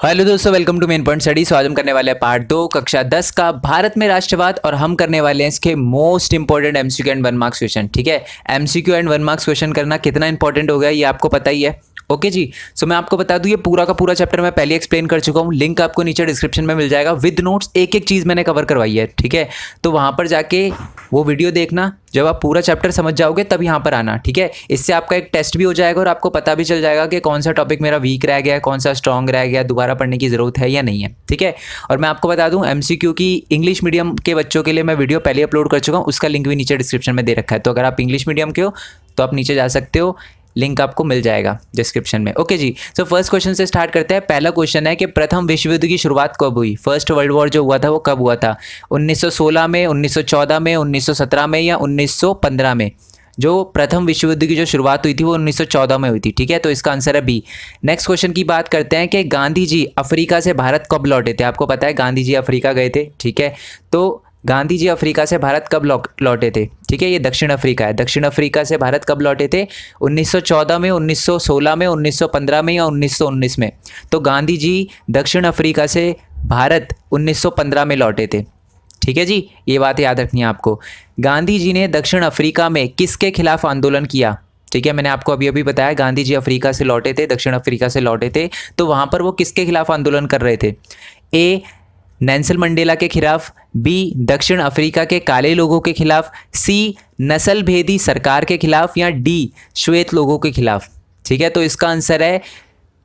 Hello दोस्तों, welcome to main point study. आज हम करने वाले हैं पार्ट 2 कक्षा 10 का भारत में राष्ट्रवाद, और हम करने वाले हैं इसके most important MCQ and 1 marks question. ठीक है, एमसीक्यू एंड 1 मार्क्स क्वेश्चन करना कितना इंपॉर्टेंट हो गया ये आपको पता ही है। ओके जी, सो मैं आपको बता दूं ये पूरा का पूरा चैप्टर मैं पहले एक्सप्लेन कर चुका हूं। लिंक आपको नीचे डिस्क्रिप्शन में मिल जाएगा विद नोट्स। एक एक चीज़ मैंने कवर करवाई है, ठीक है। तो वहां पर जाके वो वीडियो देखना, जब आप पूरा चैप्टर समझ जाओगे तब यहाँ पर आना, ठीक है। इससे आपका एक टेस्ट भी हो जाएगा और आपको पता भी चल जाएगा कि कौन सा टॉपिक मेरा वीक रह गया है, कौन सा स्ट्रॉन्ग रह गया, दोबारा पढ़ने की ज़रूरत है या नहीं है, ठीक है। और मैं आपको बता दूं एमसीक्यू की इंग्लिश मीडियम के बच्चों के लिए मैं वीडियो पहले अपलोड कर चुका हूँ, उसका लिंक भी नीचे डिस्क्रिप्शन में दे रखा है। तो अगर आप इंग्लिश मीडियम के हो तो आप नीचे जा सकते हो, लिंक आपको मिल जाएगा डिस्क्रिप्शन में। ओके जी, सो फर्स्ट क्वेश्चन से स्टार्ट करते हैं। पहला क्वेश्चन है कि प्रथम विश्व युद्ध की शुरुआत कब हुई? फर्स्ट वर्ल्ड वॉर जो हुआ था वो कब हुआ था? 1916 में, 1914 में, 1917 में या 1915 में? जो प्रथम विश्व युद्ध की जो शुरुआत हुई थी वो 1914 में हुई थी, ठीक है। तो इसका आंसर है बी। नेक्स्ट क्वेश्चन की बात करते हैं कि गांधी जी अफ्रीका से भारत कब लौटे थे? आपको पता है गांधी जी अफ्रीका गए थे, ठीक है। तो गांधी जी अफ्रीका से भारत कब लौटे थे? ठीक है, ये दक्षिण अफ्रीका है। दक्षिण अफ्रीका से भारत कब लौटे थे? 1914 में, 1916 में, 1915 में या 1919 में? तो गांधी जी दक्षिण अफ्रीका से भारत 1915 में लौटे थे, ठीक है जी। ये बात याद रखनी है आपको। गांधी जी ने दक्षिण अफ्रीका में किसके खिलाफ आंदोलन किया? ठीक है, मैंने आपको अभी अभी बताया गांधी जी अफ्रीका से लौटे थे, दक्षिण अफ्रीका से लौटे थे, तो वहाँ पर वो किसके खिलाफ आंदोलन कर रहे थे? ए नेल्सन मंडेला के खिलाफ, बी दक्षिण अफ्रीका के काले लोगों के खिलाफ, सी नस्ल भेदी सरकार के खिलाफ, या डी श्वेत लोगों के खिलाफ? ठीक है, तो इसका आंसर है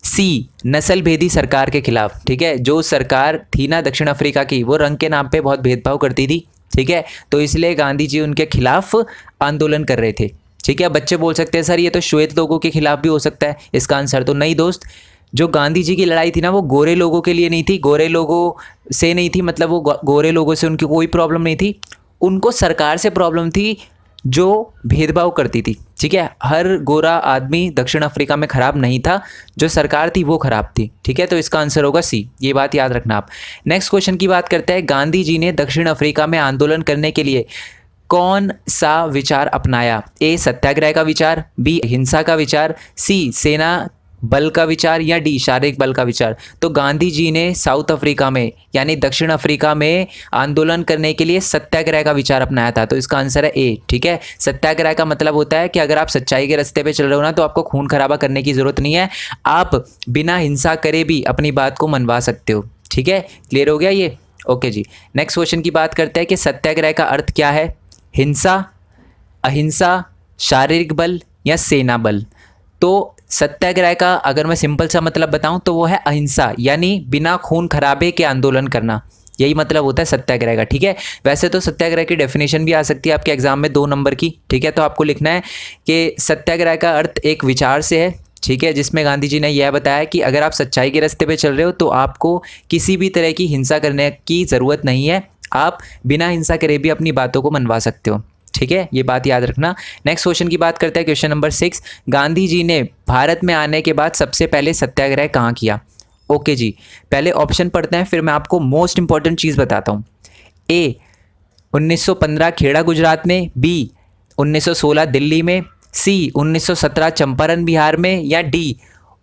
सी नस्ल भेदी सरकार के खिलाफ, ठीक है। जो सरकार थी ना दक्षिण अफ्रीका की, वो रंग के नाम पे बहुत भेदभाव करती थी, ठीक है। तो इसलिए गांधी जी उनके खिलाफ आंदोलन कर रहे थे, ठीक है। बच्चे बोल सकते हैं सर ये तो श्वेत लोगों के खिलाफ भी हो सकता है। इसका आंसर तो नहीं दोस्त। जो गांधी जी की लड़ाई थी ना वो गोरे लोगों के लिए नहीं थी, गोरे लोगों से नहीं थी, मतलब वो गोरे लोगों से उनकी कोई प्रॉब्लम नहीं थी, उनको सरकार से प्रॉब्लम थी जो भेदभाव करती थी, ठीक है। हर गोरा आदमी दक्षिण अफ्रीका में ख़राब नहीं था, जो सरकार थी वो ख़राब थी, ठीक है। तो इसका आंसर होगा सी, ये बात याद रखना आप। नेक्स्ट क्वेश्चन की बात करते हैं। गांधी जी ने दक्षिण अफ्रीका में आंदोलन करने के लिए कौन सा विचार अपनाया? ए सत्याग्रह का विचार, बी हिंसा का विचार, सी सेना बल का विचार, या डी शारीरिक बल का विचार? तो गांधी जी ने साउथ अफ्रीका में यानी दक्षिण अफ्रीका में आंदोलन करने के लिए सत्याग्रह का विचार अपनाया था। तो इसका आंसर है ए, ठीक है। सत्याग्रह का मतलब होता है कि अगर आप सच्चाई के रास्ते पे चल रहे हो ना तो आपको खून खराबा करने की ज़रूरत नहीं है, आप बिना हिंसा करे भी अपनी बात को मनवा सकते हो, ठीक है। क्लियर हो गया ये? ओके जी, नेक्स्ट क्वेश्चन की बात करते हैं कि सत्याग्रह का अर्थ क्या है? हिंसा, अहिंसा, शारीरिक बल या सेना बल? तो सत्याग्रह का अगर मैं सिंपल सा मतलब बताऊं तो वो है अहिंसा, यानी बिना खून खराबे के आंदोलन करना, यही मतलब होता है सत्याग्रह का, ठीक है। वैसे तो सत्याग्रह की डेफिनेशन भी आ सकती है आपके एग्जाम में 2 नंबर की, ठीक है। तो आपको लिखना है कि सत्याग्रह का अर्थ एक विचार से है, ठीक है, जिसमें गांधी जी ने यह बताया कि अगर आप सच्चाई के रास्ते पे चल रहे हो तो आपको किसी भी तरह की हिंसा करने की ज़रूरत नहीं है, आप बिना हिंसा करे भी अपनी बातों को मनवा सकते हो, ठीक है। ये बात याद रखना। नेक्स्ट क्वेश्चन की बात करते हैं, क्वेश्चन नंबर 6। गांधी जी ने भारत में आने के बाद सबसे पहले सत्याग्रह कहाँ किया? ओके जी, पहले ऑप्शन पढ़ते हैं फिर मैं आपको मोस्ट इंपॉर्टेंट चीज़ बताता हूँ। ए 1915 खेड़ा गुजरात में, बी 1916 दिल्ली में, सी 1917 चंपारण बिहार में, या डी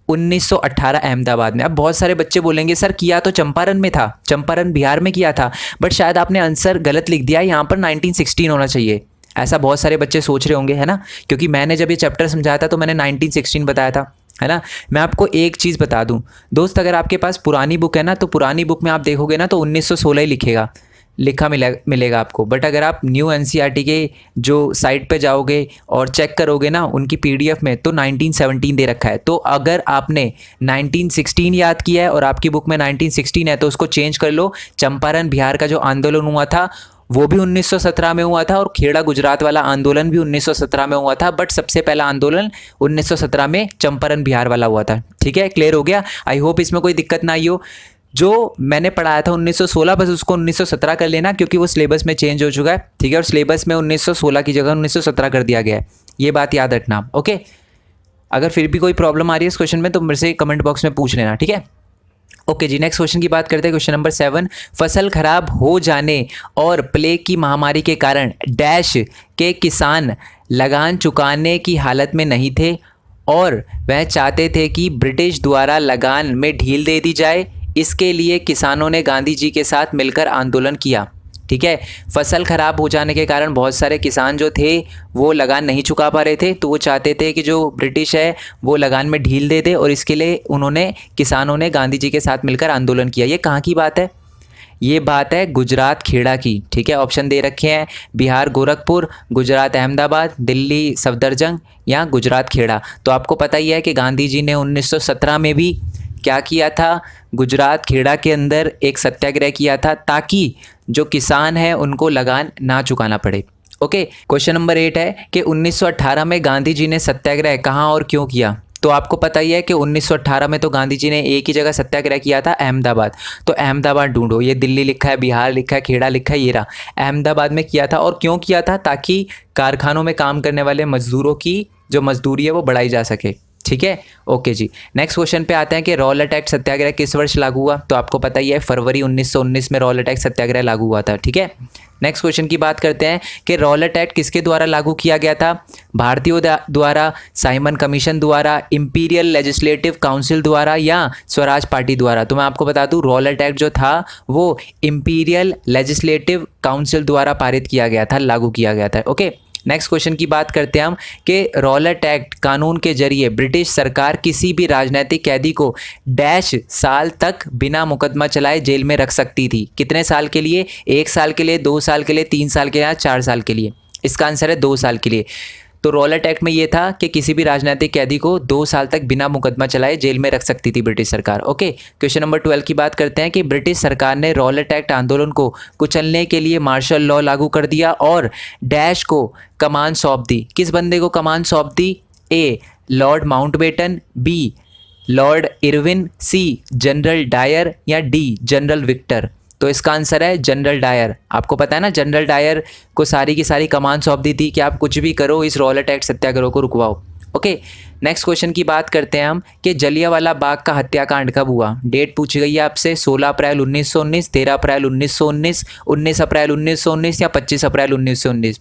1918 अहमदाबाद में? अब बहुत सारे बच्चे बोलेंगे सर किया तो चंपारण में था, चंपारण बिहार में किया था, बट शायद आपने आंसर गलत लिख दिया, यहाँ पर 1916 होना चाहिए। ऐसा बहुत सारे बच्चे सोच रहे होंगे, है ना, क्योंकि मैंने जब ये चैप्टर समझाया था तो मैंने 1916 बताया था, है ना। मैं आपको एक चीज़ बता दूं दोस्त, अगर आपके पास पुरानी बुक है ना तो पुरानी बुक में आप देखोगे ना तो 1916 ही लिखा मिलेगा आपको। बट अगर आप न्यू एनसीईआरटी के जो साइट पे जाओगे और चेक करोगे ना उनकी पीडीएफ में तो 1917 दे रखा है। तो अगर आपने 1916 याद किया है और आपकी बुक में 1916 है तो उसको चेंज कर लो। चंपारण बिहार का जो आंदोलन हुआ था वो भी 1917 में हुआ था और खेड़ा गुजरात वाला आंदोलन भी 1917 में हुआ था, बट सबसे पहला आंदोलन 1917 में चंपारण बिहार वाला हुआ था, ठीक है। क्लियर हो गया? आई होप इसमें कोई दिक्कत ना आई हो। जो मैंने पढ़ाया था 1916 बस उसको 1917 कर लेना, क्योंकि वो सिलेबस में चेंज हो चुका है, ठीक है। और सिलेबस में 1916 की जगह 1917 कर दिया गया है, ये बात याद रखना, ओके। अगर फिर भी कोई प्रॉब्लम आ रही है इस क्वेश्चन में तो मेरे से कमेंट बॉक्स में पूछ लेना, ठीक है। ओके जी, नेक्स्ट क्वेश्चन की बात करते हैं, क्वेश्चन नंबर 7। फसल खराब हो जाने और प्लेग की महामारी के कारण डैश के किसान लगान चुकाने की हालत में नहीं थे और वह चाहते थे कि ब्रिटिश द्वारा लगान में ढील दे दी जाए। इसके लिए किसानों ने गांधी जी के साथ मिलकर आंदोलन किया। ठीक है, फसल खराब हो जाने के कारण बहुत सारे किसान जो थे वो लगान नहीं चुका पा रहे थे, तो वो चाहते थे कि जो ब्रिटिश है वो लगान में ढील दे दे, और इसके लिए किसानों ने गांधी जी के साथ मिलकर आंदोलन किया। ये कहाँ की बात है? ये बात है गुजरात खेड़ा की। ठीक है, ऑप्शन दे रखे हैं बिहार गोरखपुर, गुजरात अहमदाबाद, दिल्ली सफदरजंग या गुजरात खेड़ा। तो आपको पता ही है कि गांधी जी ने 1917 में भी क्या किया था, गुजरात खेड़ा के अंदर एक सत्याग्रह किया था ताकि जो किसान हैं उनको लगान ना चुकाना पड़े। ओके, क्वेश्चन नंबर 8 है कि 1918 में गांधी जी ने सत्याग्रह कहाँ और क्यों किया? तो आपको पता ही है कि 1918 में तो गांधी जी ने एक ही जगह सत्याग्रह किया था, अहमदाबाद। तो अहमदाबाद ढूंढो, ये दिल्ली लिखा है, बिहार लिखा है, खेड़ा लिखा है, ये रहा, अहमदाबाद में किया था। और क्यों किया था? ताकि कारखानों में काम करने वाले मजदूरों की जो मजदूरी है वो बढ़ाई जा सके। ठीक है, ओके जी। नेक्स्ट क्वेश्चन पे आते हैं कि रॉलेट एक्ट सत्याग्रह किस वर्ष लागू हुआ? तो आपको पता ही है फरवरी 1919 में रॉलेट एक्ट सत्याग्रह लागू हुआ था। ठीक है, नेक्स्ट क्वेश्चन की बात करते हैं कि रॉलेट एक्ट किसके द्वारा लागू किया गया था? भारतीयों द्वारा, साइमन कमीशन द्वारा, इंपीरियल लेजिस्लेटिव काउंसिल द्वारा या स्वराज पार्टी द्वारा? तो मैं आपको बता दूं रॉलेट एक्ट जो था वो इंपीरियल लेजिस्लेटिव काउंसिल द्वारा पारित किया गया था, लागू किया गया था। ओके, नेक्स्ट क्वेश्चन की बात करते हैं हम कि रॉलेट एक्ट कानून के जरिए ब्रिटिश सरकार किसी भी राजनीतिक कैदी को डैश साल तक बिना मुकदमा चलाए जेल में रख सकती थी। कितने साल के लिए? 1 साल के लिए, 2 साल के लिए, 3 साल के लिए या 4 साल के लिए? इसका आंसर है 2 साल के लिए। तो रॉलेट एक्ट में ये था कि किसी भी राजनीतिक कैदी को 2 साल तक बिना मुकदमा चलाए जेल में रख सकती थी ब्रिटिश सरकार। ओके, क्वेश्चन नंबर 12 की बात करते हैं कि ब्रिटिश सरकार ने रॉलेट एक्ट आंदोलन को कुचलने के लिए मार्शल लॉ लागू कर दिया और डैश को कमान सौंप दी। किस बंदे को कमान सौंप दी? A Lord Mountbatten, B Lord Irwin, C General Dyer या डी जनरल विक्टर? तो इसका आंसर है जनरल डायर। आपको पता है ना, जनरल डायर को सारी की सारी कमान सौंप दी थी कि आप कुछ भी करो, इस रॉलेट एक्ट सत्याग्रह को रुकवाओ। ओके, नेक्स्ट क्वेश्चन की बात करते हैं हम कि जलियांवाला बाग का हत्याकांड कब हुआ? डेट पूछी गई है आपसे, 16 अप्रैल 1919, 13 अप्रैल 1919, 19 अप्रैल 1919 या 25 अप्रैल 1919?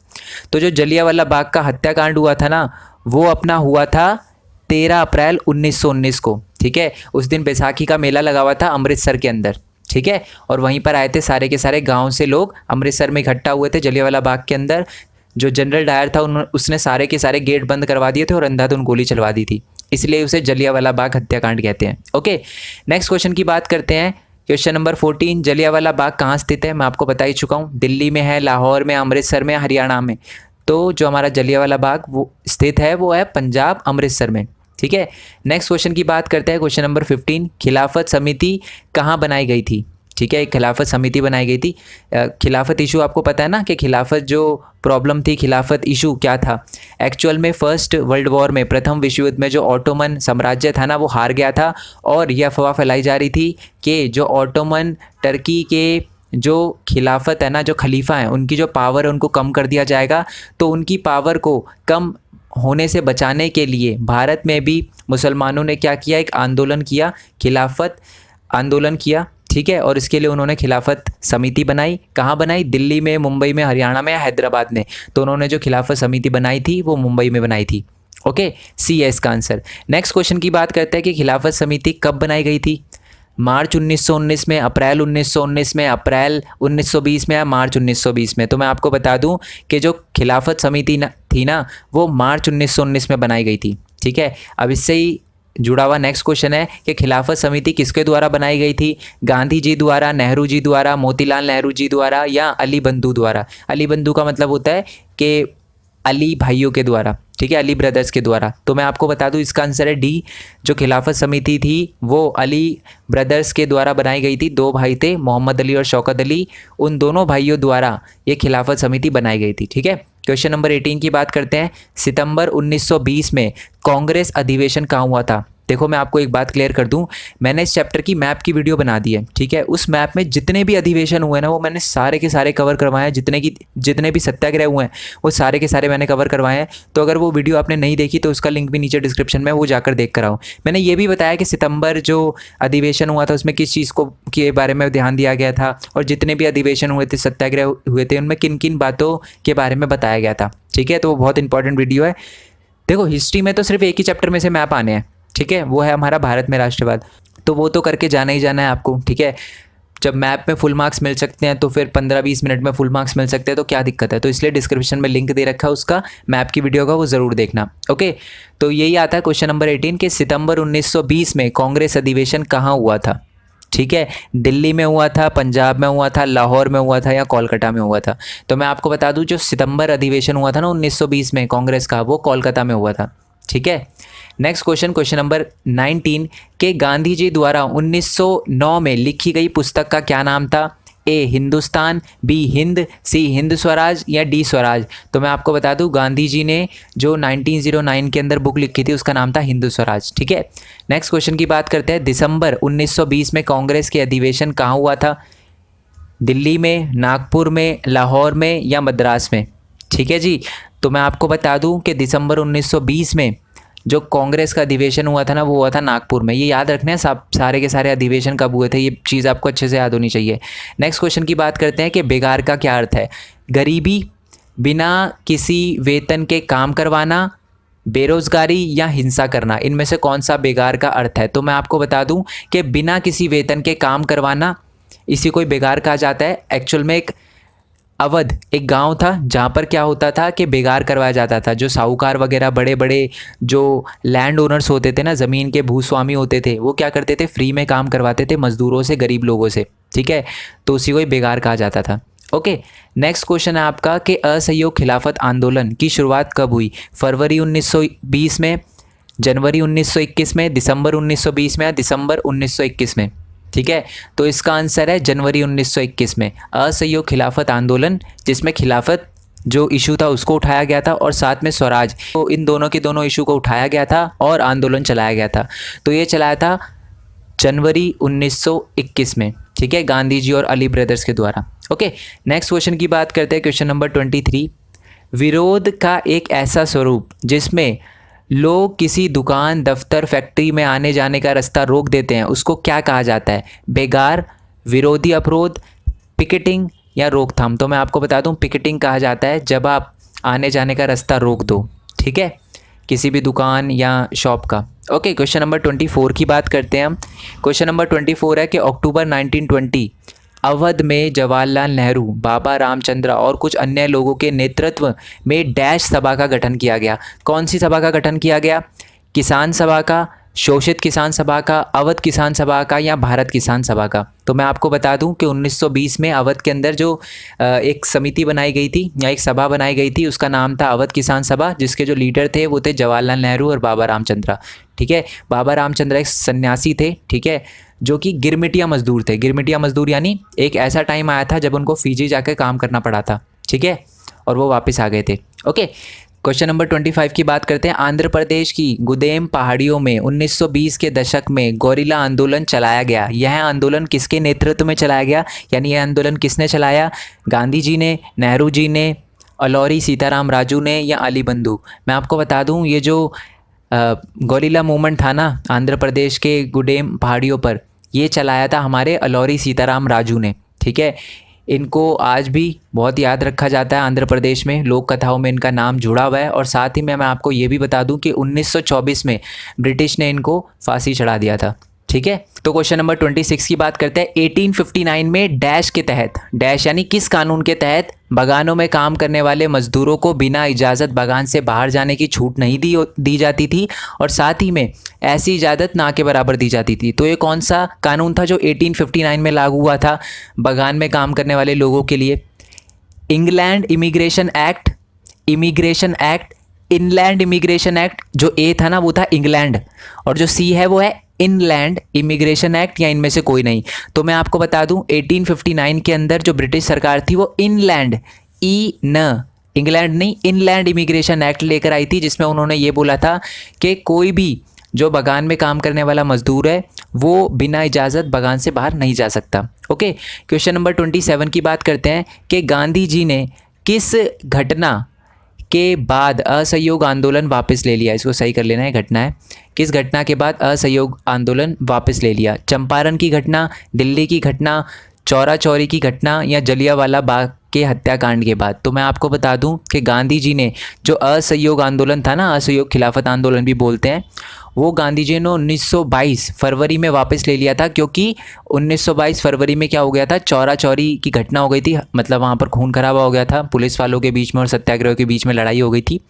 तो जो जलियांवाला बाग का हत्याकांड हुआ था ना, वो अपना हुआ था 13 अप्रैल 1919 को। ठीक है, उस दिन बैसाखी का मेला लगा हुआ था अमृतसर के अंदर। ठीक है, और वहीं पर आए थे सारे के सारे गांव से लोग, अमृतसर में इकट्ठा हुए थे जलियांवाला बाग के अंदर। जो जनरल डायर था उसने सारे के सारे गेट बंद करवा दिए थे और अंधाधुंध गोली चलवा दी थी, इसलिए उसे जलियांवाला बाग हत्याकांड कहते हैं। ओके, नेक्स्ट क्वेश्चन की बात करते हैं, क्वेश्चन नंबर 14। जलियांवाला बाग कहाँ स्थित है? मैं आपको बता ही चुका हूँ, दिल्ली में है, लाहौर में, अमृतसर में, हरियाणा में। तो जो हमारा जलियांवाला बाग वो स्थित है वो है पंजाब, अमृतसर में। ठीक है, नेक्स्ट क्वेश्चन की बात करते हैं, क्वेश्चन नंबर 15। खिलाफत समिति कहाँ बनाई गई थी? ठीक है, एक खिलाफत समिति बनाई गई थी। खिलाफत इशू आपको पता है ना कि खिलाफत जो प्रॉब्लम थी, खिलाफत इशू क्या था? एक्चुअल में फर्स्ट वर्ल्ड वॉर में, प्रथम विश्व युद्ध में जो ऑटोमन साम्राज्य था ना वो हार गया था, और यह अफवाह फैलाई जा रही थी कि जो ऑटोमन टर्की के जो खिलाफत है ना, जो खलीफा हैं, उनकी जो पावर है उनको कम कर दिया जाएगा। तो उनकी पावर को कम होने से बचाने के लिए भारत में भी मुसलमानों ने क्या किया? एक आंदोलन किया, खिलाफत आंदोलन किया। ठीक है, और इसके लिए उन्होंने खिलाफत समिति बनाई। कहाँ बनाई? दिल्ली में, मुंबई में, हरियाणा में या हैदराबाद में? तो उन्होंने जो खिलाफत समिति बनाई थी वो मुंबई में बनाई थी। ओके, सी है इसका आंसर। नेक्स्ट क्वेश्चन की बात करते हैं कि खिलाफत समिति कब बनाई गई थी? मार्च 1919 में, अप्रैल 1919 में, अप्रैल 1920 में या मार्च 1920 में? तो मैं आपको बता दूं कि जो खिलाफत समिति थी ना वो मार्च 1919 में बनाई गई थी। ठीक है, अब इससे ही जुड़ा हुआ नेक्स्ट क्वेश्चन है कि खिलाफत समिति किसके द्वारा बनाई गई थी? गांधी जी द्वारा, नेहरू जी द्वारा, मोतीलाल नेहरू जी द्वारा या अली बंधु द्वारा? अली बंधु का मतलब होता है कि अली भाइयों के द्वारा। ठीक है, अली ब्रदर्स के द्वारा। तो मैं आपको बता दूं इसका आंसर है डी। जो खिलाफत समिति थी वो अली ब्रदर्स के द्वारा बनाई गई थी। 2 भाई थे, मोहम्मद अली और शौकत अली, उन दोनों भाइयों द्वारा ये खिलाफत समिति बनाई गई थी। ठीक है, क्वेश्चन नंबर 18 की बात करते हैं। सितंबर 1920 में कांग्रेस अधिवेशन कहाँ हुआ था? देखो मैं आपको एक बात क्लियर कर दूं, मैंने इस चैप्टर की मैप की वीडियो बना दी है। ठीक है, उस मैप में जितने भी अधिवेशन हुए ना वो मैंने सारे के सारे कवर करवाए हैं। जितने भी सत्याग्रह हुए हैं वो सारे के सारे मैंने कवर करवाए हैं। तो अगर वो वीडियो आपने नहीं देखी तो उसका लिंक भी नीचे डिस्क्रिप्शन में, वो जाकर देख कर आओ। मैंने ये भी बताया कि सितंबर जो अधिवेशन हुआ था उसमें किस चीज़ को के बारे में ध्यान दिया गया था, और जितने भी अधिवेशन हुए थे, सत्याग्रह हुए थे, उनमें किन किन बातों के बारे में बताया गया था। ठीक है, तो वो बहुत इंपॉर्टेंट वीडियो है। देखो हिस्ट्री में तो सिर्फ एक ही चैप्टर में से मैप आने हैं। ठीक है, वो है हमारा भारत में राष्ट्रवाद। तो वो तो करके जाना ही जाना है आपको, ठीक है। जब मैप में फुल मार्क्स मिल सकते हैं तो फिर 15-20 मिनट में फुल मार्क्स मिल सकते हैं, तो क्या दिक्कत है। तो इसलिए डिस्क्रिप्शन में लिंक दे रखा है उसका, मैप की वीडियो का, वो ज़रूर देखना। ओके, तो यही आता है क्वेश्चन नंबर 18 कि सितंबर 1920 में कांग्रेस अधिवेशन कहाँ हुआ था, ठीक है। दिल्ली में हुआ था, पंजाब में हुआ था, लाहौर में हुआ था या कोलकाता में हुआ था। तो मैं आपको बता दूं, जो सितंबर अधिवेशन हुआ था ना 1920 में कांग्रेस का, वो कोलकाता में हुआ था, ठीक है। नेक्स्ट क्वेश्चन, क्वेश्चन नंबर 19 के गांधी जी द्वारा 1909 में लिखी गई पुस्तक का क्या नाम था। ए हिंदुस्तान, बी हिंद, सी हिंद स्वराज या डी स्वराज। तो मैं आपको बता दूं, गांधी जी ने जो 1909 के अंदर बुक लिखी थी उसका नाम था हिंद स्वराज, ठीक है। नेक्स्ट क्वेश्चन की बात करते हैं, दिसंबर 1920 में कांग्रेस के अधिवेशन कहाँ हुआ था। दिल्ली में, नागपुर में, लाहौर में या मद्रास में, ठीक है जी। तो मैं आपको बता दूं कि दिसंबर 1920 में जो कांग्रेस का अधिवेशन हुआ था ना, वो हुआ था नागपुर में। ये याद रखना है, सब सारे के सारे अधिवेशन कब हुए थे, ये चीज़ आपको अच्छे से याद होनी चाहिए। नेक्स्ट क्वेश्चन की बात करते हैं कि बेगार का क्या अर्थ है। गरीबी, बिना किसी वेतन के काम करवाना, बेरोजगारी या हिंसा करना, इनमें से कौन सा बेगार का अर्थ है। तो मैं आपको बता दूं कि बिना किसी वेतन के काम करवाना, इसी को बेगार कहा जाता है। एक्चुअल में एक अवध एक गांव था जहाँ पर क्या होता था कि बेगार करवाया जाता था। जो साहूकार वगैरह बड़े बड़े जो लैंड ओनर्स होते थे ना, ज़मीन के भूस्वामी होते थे, वो क्या करते थे, फ्री में काम करवाते थे मज़दूरों से, गरीब लोगों से, ठीक है। तो उसी को ही बेगार कहा जाता था। ओके, नेक्स्ट क्वेश्चन है आपका कि असहयोग खिलाफत आंदोलन की शुरुआत कब हुई। फरवरी 1920 में, जनवरी 1921 में, दिसंबर 1920 में या दिसंबर 1921 में, ठीक है। तो इसका आंसर है जनवरी 1921 में, असहयोग खिलाफत आंदोलन, जिसमें खिलाफत जो इशू था उसको उठाया गया था और साथ में स्वराज, तो इन दोनों के दोनों इशू को उठाया गया था और आंदोलन चलाया गया था। तो ये चलाया था जनवरी 1921 में, ठीक है, गांधी जी और अली ब्रदर्स के द्वारा। ओके, नेक्स्ट क्वेश्चन की बात करते हैं, क्वेश्चन नंबर 23। विरोध का एक ऐसा स्वरूप जिसमें लोग किसी दुकान, दफ्तर, फैक्ट्री में आने जाने का रास्ता रोक देते हैं, उसको क्या कहा जाता है। बेगार, विरोधी अवरोध, पिकेटिंग या रोकथाम। तो मैं आपको बता दूं, पिकेटिंग कहा जाता है जब आप आने जाने का रास्ता रोक दो, ठीक है, किसी भी दुकान या शॉप का। ओके, क्वेश्चन नंबर 24 की बात करते हैं हम। क्वेश्चन नंबर 24 है कि अक्टूबर 1920 अवध में जवाहरलाल नेहरू, बाबा रामचंद्र और कुछ अन्य लोगों के नेतृत्व में डैश सभा का गठन किया गया। कौन सी सभा का गठन किया गया। किसान सभा का, शोषित किसान सभा का, अवध किसान सभा का या भारत किसान सभा का। तो मैं आपको बता दूं कि 1920 में अवध के अंदर जो एक समिति बनाई गई थी या एक सभा बनाई गई थी, उसका नाम था अवध किसान सभा, जिसके जो लीडर थे वो थे जवाहरलाल नेहरू और बाबा रामचंद्र, ठीक है। बाबा रामचंद्र एक सन्यासी थे, ठीक है, जो कि गिरमिटिया मजदूर थे। गिरमिटिया मजदूर यानी एक ऐसा टाइम आया था जब उनको फिजी जाकर काम करना पड़ा था, ठीक है, और वो वापस आ गए थे। ओके, क्वेश्चन नंबर 25 की बात करते हैं। आंध्र प्रदेश की गुदेम पहाड़ियों में 1920 के दशक में गोरिल्ला आंदोलन चलाया गया। यह आंदोलन किसके नेतृत्व में चलाया गया, यानी यह आंदोलन किसने चलाया। गांधी जी ने, नेहरू जी ने, अलौरी सीताराम राजू ने या अली बंधु। मैं आपको बता दूं, ये जो गोरिल्ला मूवमेंट था ना आंध्र प्रदेश के गुडेम पहाड़ियों पर, ये चलाया था हमारे अलौरी सीताराम राजू ने, ठीक है। इनको आज भी बहुत याद रखा जाता है आंध्र प्रदेश में, लोक कथाओं में इनका नाम जुड़ा हुआ है। और साथ ही मैं आपको ये भी बता दूं कि 1924 में ब्रिटिश ने इनको फांसी चढ़ा दिया था, ठीक है। तो क्वेश्चन नंबर 26 की बात करते हैं। 1859 में डैश के तहत, डैश यानी किस कानून के तहत बागानों में काम करने वाले मजदूरों को बिना इजाज़त बागान से बाहर जाने की छूट नहीं दी जाती थी, और साथ ही में ऐसी इजाज़त ना के बराबर दी जाती थी। तो ये कौन सा कानून था जो 1859 में लागू हुआ था बागान में काम करने वाले लोगों के लिए। England immigration act, immigration act, inland immigration act. जो ए था ना वो था इंग्लैंड, और जो सी है वो है इनलैंड इमिग्रेशन एक्ट, या इनमें से कोई नहीं। तो मैं आपको बता दूं 1859 के अंदर जो ब्रिटिश सरकार थी वो इनलैंड, इंग्लैंड नहीं, इनलैंड इमिग्रेशन एक्ट लेकर आई थी, जिसमें उन्होंने ये बोला था कि कोई भी जो बागान में काम करने वाला मजदूर है वो बिना इजाज़त बागान से बाहर नहीं जा सकता। ओके, क्वेश्चन नंबर 27 की बात करते हैं कि गांधी जी ने किस घटना के बाद असहयोग आंदोलन वापस ले लिया। इसको सही कर लेना है, घटना है, किस घटना के बाद असहयोग आंदोलन वापस ले लिया। चंपारण की घटना, दिल्ली की घटना, चौरा चौरी की घटना या जलियांवाला बाग के हत्याकांड के बाद। तो मैं आपको बता दूं कि गांधी जी ने जो असहयोग आंदोलन था ना, असहयोग खिलाफत आंदोलन भी बोलते हैं, वो गांधी जी ने 1922 फरवरी में वापस ले लिया था, क्योंकि 1922 फरवरी में क्या हो गया था, चौरा चौरी की घटना हो गई थी, मतलब वहाँ पर खून खराबा हो गया था, पुलिस वालों के बीच में और सत्याग्रह के बीच में लड़ाई हो गई थी।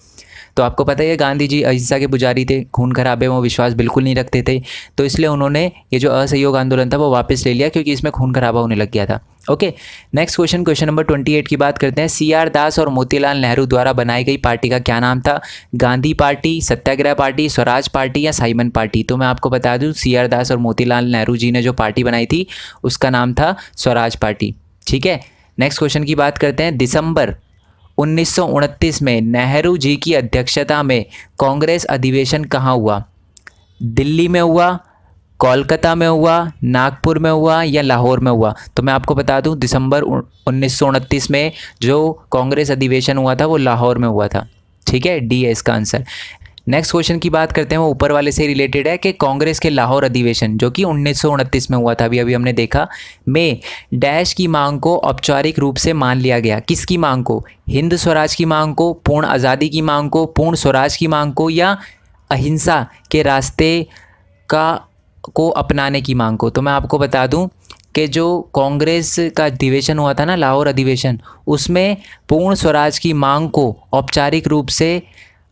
तो आपको पता है गांधी जी अहिंसा के पुजारी थे, खून खराबे में वो विश्वास बिल्कुल नहीं रखते थे, तो इसलिए उन्होंने ये जो असहयोग आंदोलन था वो वापस ले लिया, क्योंकि इसमें खून खराबा होने लग गया था। ओके, नेक्स्ट क्वेश्चन नंबर 28 की बात करते हैं। CR दास और मोतीलाल नेहरू द्वारा बनाई गई पार्टी का क्या नाम था? गांधी पार्टी, सत्याग्रह पार्टी, स्वराज पार्टी या साइमन पार्टी? तो मैं आपको बता दूं CR दास और मोतीलाल नेहरू जी ने जो पार्टी बनाई थी उसका नाम था स्वराज पार्टी। ठीक है, नेक्स्ट क्वेश्चन की बात करते हैं। दिसंबर 1929 में नेहरू जी की अध्यक्षता में कांग्रेस अधिवेशन कहाँ हुआ? दिल्ली में हुआ, कोलकाता में हुआ, नागपुर में हुआ या लाहौर में हुआ? तो मैं आपको बता दूं दिसंबर 1929 में जो कांग्रेस अधिवेशन हुआ था वो लाहौर में हुआ था। ठीक है, डी है इसका आंसर। नेक्स्ट क्वेश्चन की बात करते हैं, वो ऊपर वाले से रिलेटेड है कि कांग्रेस के लाहौर अधिवेशन जो कि 1929 में हुआ था, अभी हमने देखा, में डैश की मांग को औपचारिक रूप से मान लिया गया। किसकी मांग को? हिंद स्वराज की मांग को, पूर्ण आज़ादी की मांग को, पूर्ण स्वराज की मांग को या अहिंसा के रास्ते को अपनाने की मांग को? तो मैं आपको बता दूं कि जो कांग्रेस का अधिवेशन हुआ था ना, लाहौर अधिवेशन, उसमें पूर्ण स्वराज की मांग को औपचारिक रूप से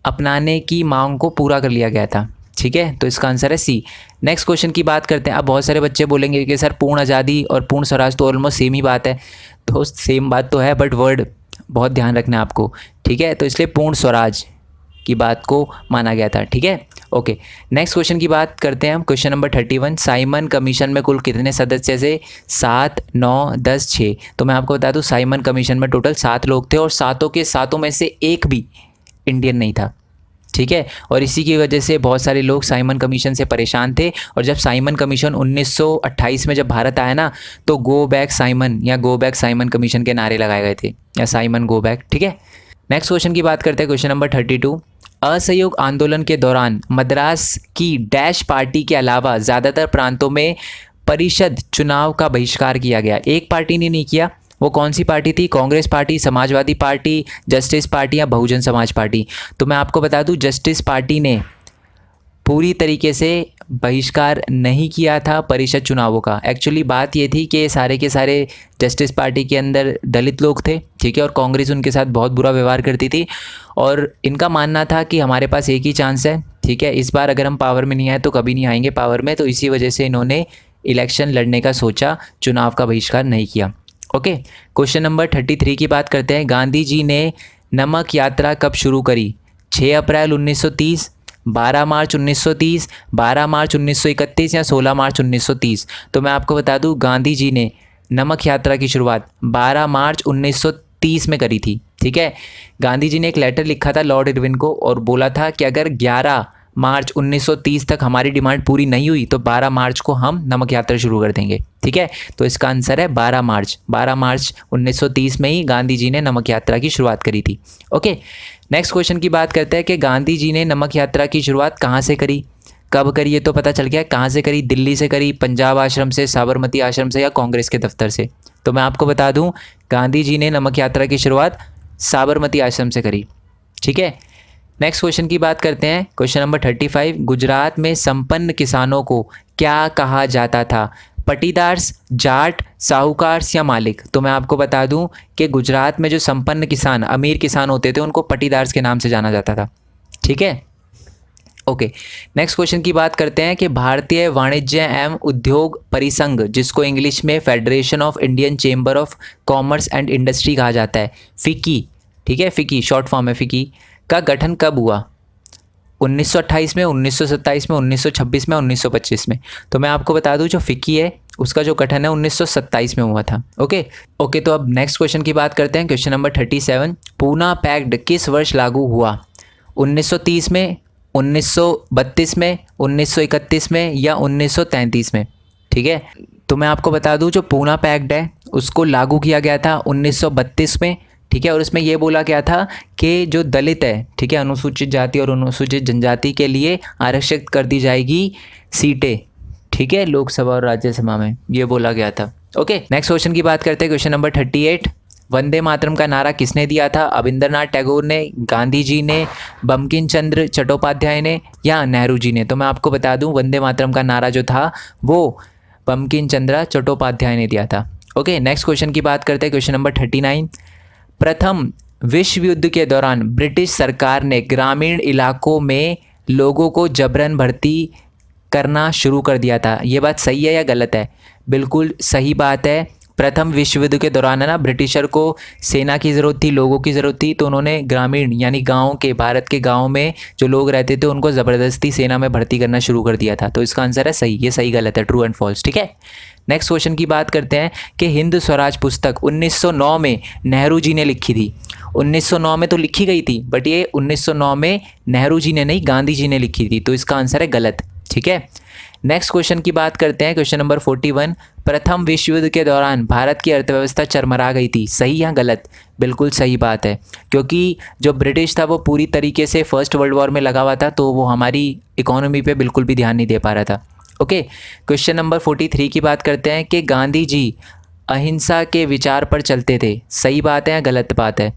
अपनाने की मांग को पूरा कर लिया गया था। ठीक है, तो इसका आंसर है सी। नेक्स्ट क्वेश्चन की बात करते हैं। अब बहुत सारे बच्चे बोलेंगे कि सर पूर्ण आज़ादी और पूर्ण स्वराज तो ऑलमोस्ट सेम ही बात है। तो सेम बात तो है, बट वर्ड बहुत ध्यान रखना है आपको। ठीक है, तो इसलिए पूर्ण स्वराज की बात को माना गया था। ठीक है, ओके, नेक्स्ट क्वेश्चन की बात करते हैं हम। क्वेश्चन नंबर 31, साइमन कमीशन में कुल कितने सदस्य थे? 7, 9, 10, 6। तो मैं आपको बता दूं साइमन कमीशन में टोटल 7 लोग थे और सातों के सातों में से एक भी इंडियन नहीं था। ठीक है, और इसी की वजह से बहुत सारे लोग साइमन कमीशन से परेशान थे, और जब साइमन कमीशन 1928 में जब भारत आया ना, तो गो बैक साइमन या गो बैक साइमन कमीशन के नारे लगाए गए थे, या साइमन गो बैक। ठीक है, नेक्स्ट क्वेश्चन की बात करते हैं। क्वेश्चन नंबर 32, असहयोग आंदोलन के दौरान मद्रास की डैश पार्टी के अलावा ज़्यादातर प्रांतों में परिषद चुनाव का बहिष्कार किया गया। एक पार्टी ने नहीं किया, वो कौन सी पार्टी थी? Congress party, Samajwadi party, justice party या बहुजन समाज पार्टी? तो मैं आपको बता दूं जस्टिस पार्टी ने पूरी तरीके से बहिष्कार नहीं किया था परिषद चुनावों का। एक्चुअली बात ये थी कि सारे के सारे जस्टिस पार्टी के अंदर दलित लोग थे, ठीक है, और कांग्रेस उनके साथ बहुत बुरा व्यवहार करती थी, और इनका मानना था कि हमारे पास एक ही चांस है, ठीक है, इस बार अगर हम पावर में नहीं आए तो कभी नहीं आएंगे पावर में, तो इसी वजह से इन्होंने इलेक्शन लड़ने का सोचा, चुनाव का बहिष्कार नहीं किया। ओके, क्वेश्चन नंबर 33 की बात करते हैं। गांधी जी ने नमक यात्रा कब शुरू करी? 6 अप्रैल 1930, 12 मार्च 1930, 12 मार्च 1931 या 16 मार्च 1930? तो मैं आपको बता दूं गांधी जी ने नमक यात्रा की शुरुआत 12 मार्च 1930 में करी थी। ठीक है, गांधी जी ने एक लेटर लिखा था लॉर्ड इरविन को और बोला था कि अगर 11 मार्च 1930 तक हमारी डिमांड पूरी नहीं हुई तो 12 मार्च को हम नमक यात्रा शुरू कर देंगे। ठीक है, तो इसका आंसर है 12 मार्च। 12 मार्च 1930 में ही गांधी जी ने नमक यात्रा की शुरुआत करी थी। ओके, नेक्स्ट क्वेश्चन की बात करते हैं कि गांधी जी ने नमक यात्रा की शुरुआत कहाँ से करी, कब करी, ये तो पता चल गया। कहाँ से करी? दिल्ली से करी, पंजाब आश्रम से, साबरमती आश्रम से या कांग्रेस के दफ्तर से? तो मैं आपको बता दूं गांधी जी ने नमक यात्रा की शुरुआत साबरमती आश्रम से करी। ठीक है, नेक्स्ट क्वेश्चन की बात करते हैं। क्वेश्चन नंबर 35, गुजरात में संपन्न किसानों को क्या कहा जाता था? पटीदार्स, जाट, साहूकार या मालिक? तो मैं आपको बता दूं कि गुजरात में जो संपन्न किसान, अमीर किसान होते थे, उनको पटीदार्स के नाम से जाना जाता था। ठीक है, ओके, नेक्स्ट क्वेश्चन की बात करते हैं कि भारतीय वाणिज्य एवं उद्योग परिसंघ, जिसको इंग्लिश में federation of Indian chamber of commerce and industry कहा जाता है, फिक्की, ठीक है, फिक्की शॉर्ट फॉर्म है, फिक्की का गठन कब हुआ? 1928 में, 1927 में, 1926 में, 1925 में? तो मैं आपको बता दूं जो फिक्की है उसका जो गठन है 1927 में हुआ था। ओके, तो अब नेक्स्ट क्वेश्चन की बात करते हैं। क्वेश्चन नंबर 37, पूना पैक्ट किस वर्ष लागू हुआ? 1930 में, 1932 में, 1931 में या 1933 में? ठीक है, तो मैं आपको बता दूं जो पूना पैक्ट है उसको लागू किया गया था 1932 में। ठीक है, और इसमें यह बोला गया था कि जो दलित है, ठीक है, अनुसूचित जाति और अनुसूचित जनजाति के लिए आरक्षित कर दी जाएगी सीटें, ठीक है, लोकसभा और राज्यसभा में, ये बोला गया था। ओके, नेक्स्ट क्वेश्चन की बात करते हैं। क्वेश्चन नंबर 38, वंदे मातरम का नारा किसने दिया था? अविंद्रनाथ टैगोर ने, गांधी जी ने, बंकिम चंद्र चट्टोपाध्याय ने या नेहरू जी ने? तो मैं आपको बता दूं वंदे मातरम का नारा जो था वो बंकिम चंद्र चट्टोपाध्याय ने दिया था। ओके, नेक्स्ट क्वेश्चन की बात करते हैं, क्वेश्चन नंबर 39। प्रथम विश्व युद्ध के दौरान ब्रिटिश सरकार ने ग्रामीण इलाकों में लोगों को जबरन भर्ती करना शुरू कर दिया था। ये बात सही है या गलत है? बिल्कुल सही बात है। प्रथम विश्व युद्ध के दौरान है ना, ब्रिटिशर को सेना की ज़रूरत थी, लोगों की ज़रूरत थी, तो उन्होंने ग्रामीण यानी गाँव के, भारत के गाँव में जो लोग रहते थे उनको ज़बरदस्ती सेना में भर्ती करना शुरू कर दिया था। तो इसका आंसर है सही। ये सही गलत है, ट्रू एंड फॉल्स। ठीक है, नेक्स्ट क्वेश्चन की बात करते हैं कि हिंद स्वराज पुस्तक 1909 में नेहरू जी ने लिखी थी। 1909 में तो लिखी गई थी, बट ये 1909 में नेहरू जी ने नहीं, गांधी जी ने लिखी थी। तो इसका आंसर है गलत। ठीक है, नेक्स्ट क्वेश्चन की बात करते हैं, क्वेश्चन नंबर 41। प्रथम विश्व युद्ध के दौरान भारत की अर्थव्यवस्था चरमरा गई थी। सही या गलत? बिल्कुल सही बात है, क्योंकि जो ब्रिटिश था वो पूरी तरीके से फर्स्ट वर्ल्ड वॉर में लगा हुआ था, तो वो हमारी इकोनॉमी पे बिल्कुल भी ध्यान नहीं दे पा रहा था। ओके, क्वेश्चन नंबर 43 की बात करते हैं कि गांधी जी अहिंसा के विचार पर चलते थे। सही बात है या गलत बात है?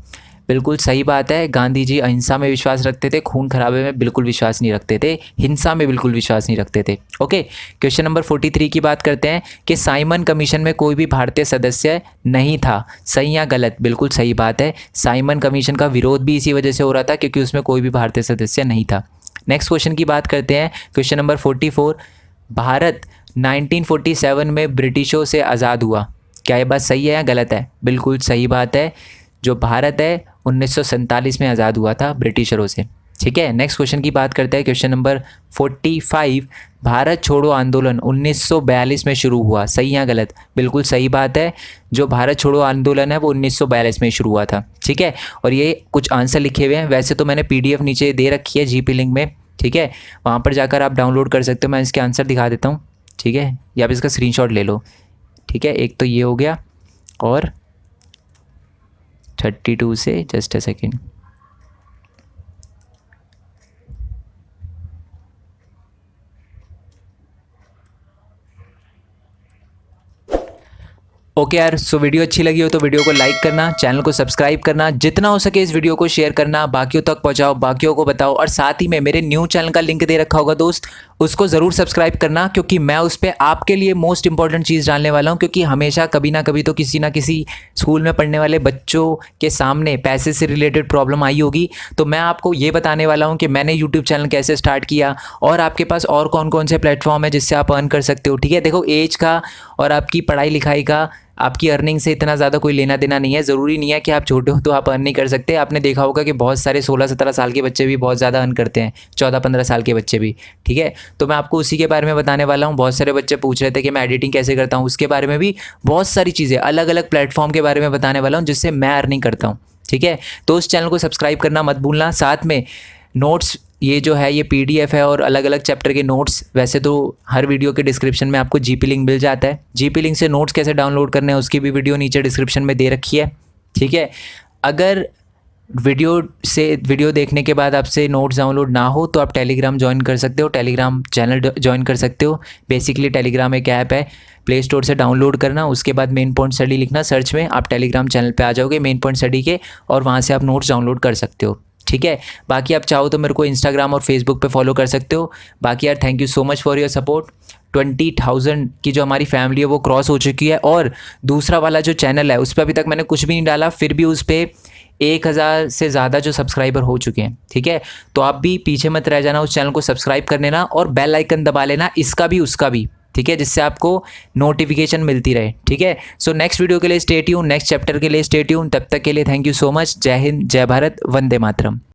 बिल्कुल सही बात है। गांधी जी अहिंसा में विश्वास रखते थे, खून खराबे में बिल्कुल विश्वास नहीं रखते थे, हिंसा में बिल्कुल विश्वास नहीं रखते थे। ओके, क्वेश्चन नंबर 43 की बात करते हैं कि साइमन कमीशन में कोई भी भारतीय सदस्य नहीं था। सही या गलत? बिल्कुल सही बात है। साइमन कमीशन का विरोध भी इसी वजह से हो रहा था क्योंकि उसमें कोई भी भारतीय सदस्य नहीं था। नेक्स्ट क्वेश्चन की बात करते हैं, क्वेश्चन नंबर 44। भारत 1947 में ब्रिटिशों से आज़ाद हुआ। क्या ये बात सही है या गलत है? बिल्कुल सही बात है। जो भारत है 1947 में आज़ाद हुआ था ब्रिटिशरों से। ठीक है, नेक्स्ट क्वेश्चन की बात करते हैं, क्वेश्चन नंबर 45। भारत छोड़ो आंदोलन 1942 में शुरू हुआ। सही या गलत? बिल्कुल सही बात है। जो भारत छोड़ो आंदोलन है वो 1942 में शुरू हुआ था। ठीक है, और ये कुछ आंसर लिखे हुए हैं। वैसे तो मैंने PDF नीचे दे रखी है GP लिंक में। ठीक है, वहाँ पर जाकर आप डाउनलोड कर सकते हो। मैं इसके आंसर दिखा देता हूँ। ठीक है, या आप इसका स्क्रीनशॉट ले लो। ठीक है, एक तो ये हो गया, और 32 से जस्ट अ सेकेंड। ओके यार, सो वीडियो अच्छी लगी हो तो वीडियो को लाइक करना, चैनल को सब्सक्राइब करना, जितना हो सके इस वीडियो को शेयर करना, बाकियों तक पहुंचाओ, बाकियों को बताओ, और साथ ही में मेरे न्यू चैनल का लिंक दे रखा होगा दोस्त, उसको ज़रूर सब्सक्राइब करना, क्योंकि मैं उस पर आपके लिए मोस्ट इंपॉर्टेंट चीज़ डालने वाला हूं। क्योंकि हमेशा कभी ना कभी तो किसी ना किसी स्कूल में पढ़ने वाले बच्चों के सामने पैसे से रिलेटेड प्रॉब्लम आई होगी, तो मैं आपको ये बताने वाला हूँ कि मैंने यूट्यूब चैनल कैसे स्टार्ट किया और आपके पास और कौन कौन से प्लेटफॉर्म है जिससे आप अर्न कर सकते हो। ठीक है, देखो, एज का और आपकी पढ़ाई लिखाई का, आपकी अर्निंग से इतना ज़्यादा कोई लेना देना नहीं है। ज़रूरी नहीं है कि आप छोटे हो तो आप अर्न नहीं कर सकते। आपने देखा होगा कि बहुत सारे 16-17 साल के बच्चे भी बहुत ज़्यादा अर्न करते हैं, 14-15 साल के बच्चे भी। ठीक है, तो मैं आपको उसी के बारे में बताने वाला हूँ। बहुत सारे बच्चे पूछ रहे थे कि मैं एडिटिंग कैसे करता हूँ, उसके बारे में भी बहुत सारी चीज़ें, अलग अलग प्लेटफॉर्म के बारे में बताने वाला हूँ जिससे मैं अर्निंग करता हूँ। ठीक है, तो उस चैनल को सब्सक्राइब करना मत भूलना। साथ में नोट्स, ये जो है ये PDF है और अलग अलग चैप्टर के नोट्स, वैसे तो हर वीडियो के डिस्क्रिप्शन में आपको GP लिंक मिल जाता है। GP लिंक से नोट्स कैसे डाउनलोड करने हैं उसकी भी वीडियो नीचे डिस्क्रिप्शन में दे रखी है। ठीक है, अगर वीडियो देखने के बाद आपसे नोट्स डाउनलोड ना हो तो आप टेलीग्राम ज्वाइन कर सकते हो, टेलीग्राम चैनल ज्वाइन कर सकते हो। बेसिकली टेलीग्राम एक ऐप है, प्ले स्टोर से डाउनलोड करना, उसके बाद मेन पॉइंट स्टडी लिखना सर्च में, आप टेलीग्राम चैनल पे आ जाओगे मेन पॉइंट स्टडी के, और वहाँ से आप नोट्स डाउनलोड कर सकते हो। ठीक है, बाकी आप चाहो तो मेरे को इंस्टाग्राम और फेसबुक पे फॉलो कर सकते हो। बाकी यार, thank you so much for your support. 20,000 की जो हमारी फैमिली है वो क्रॉस हो चुकी है, और दूसरा वाला जो चैनल है उस पर अभी तक मैंने कुछ भी नहीं डाला, फिर भी उस पर 1000 से ज़्यादा जो सब्सक्राइबर हो चुके हैं। ठीक है, तो आप भी पीछे मत रह जाना, उस चैनल को सब्सक्राइब कर लेना और बेल आइकन दबा लेना, इसका भी उसका भी। ठीक है, जिससे आपको नोटिफिकेशन मिलती रहे। ठीक है, सो नेक्स्ट वीडियो के लिए स्टे ट्यून, नेक्स्ट चैप्टर के लिए स्टे ट्यून। तब तक के लिए थैंक यू सो मच। जय हिंद, जय भारत, वंदे मातरम।